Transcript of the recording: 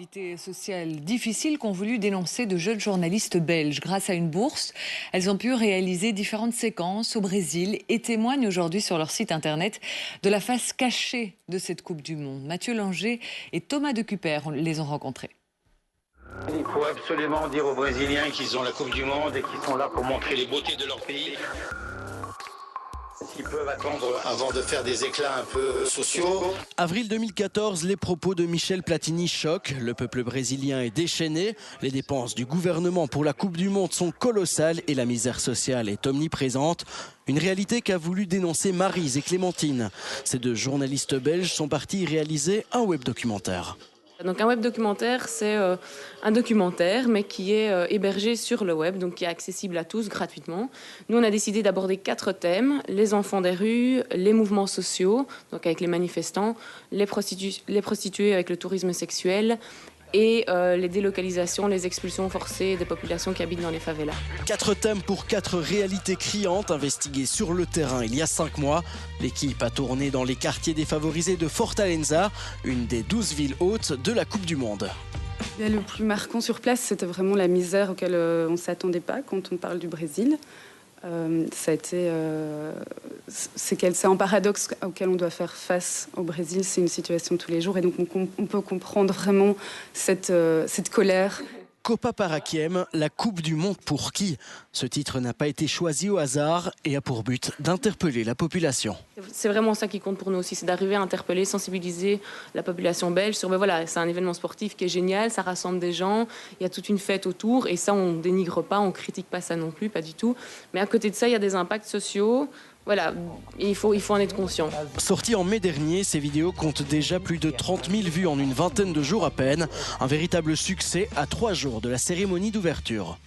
activités sociales difficiles qu'ont voulu dénoncer de jeunes journalistes belges. Grâce à une bourse, elles ont pu réaliser différentes séquences au Brésil et témoignent aujourd'hui sur leur site internet de la face cachée de cette Coupe du Monde. Mathieu Langer et Thomas Decuper les ont rencontrés. Il faut absolument dire aux Brésiliens qu'ils ont la Coupe du Monde et qu'ils sont là pour montrer les beautés de leur pays. S'ils peuvent attendre avant de faire des éclats un peu sociaux. Avril 2014, les propos de Michel Platini choquent. Le peuple brésilien est déchaîné. Les dépenses du gouvernement pour la Coupe du Monde sont colossales et la misère sociale est omniprésente. Une réalité qu'a voulu dénoncer Maryse et Clémentine. Ces deux journalistes belges sont partis réaliser un web documentaire. Donc un web documentaire, c'est un documentaire, mais qui est hébergé sur le web, donc qui est accessible à tous gratuitement. Nous, on a décidé d'aborder 4 thèmes: les enfants des rues, les mouvements sociaux, donc avec les manifestants, les prostituées avec le tourisme sexuel, et les délocalisations, les expulsions forcées des populations qui habitent dans les favelas. 4 thèmes pour 4 réalités criantes investiguées sur le terrain il y a 5 mois. L'équipe a tourné dans les quartiers défavorisés de Fortaleza, une des 12 villes hôtes de la Coupe du Monde. Et le plus marquant sur place, c'était vraiment la misère auquel on ne s'attendait pas quand on parle du Brésil. C'est un paradoxe auquel on doit faire face au Brésil. C'est une situation de tous les jours et donc on peut comprendre vraiment cette colère. Copa para Quiem, la Coupe du Monde pour qui? Ce titre n'a pas été choisi au hasard et a pour but d'interpeller la population. C'est vraiment ça qui compte pour nous aussi, c'est d'arriver à interpeller, sensibiliser la population belge sur, voilà, c'est un événement sportif qui est génial, ça rassemble des gens, il y a toute une fête autour et ça on dénigre pas, on critique pas ça non plus, pas du tout. Mais à côté de ça, il y a des impacts sociaux. Voilà, il faut en être conscient. Sorti en mai dernier, ces vidéos comptent déjà plus de 30 000 vues en une vingtaine de jours à peine. Un véritable succès à 3 jours de la cérémonie d'ouverture.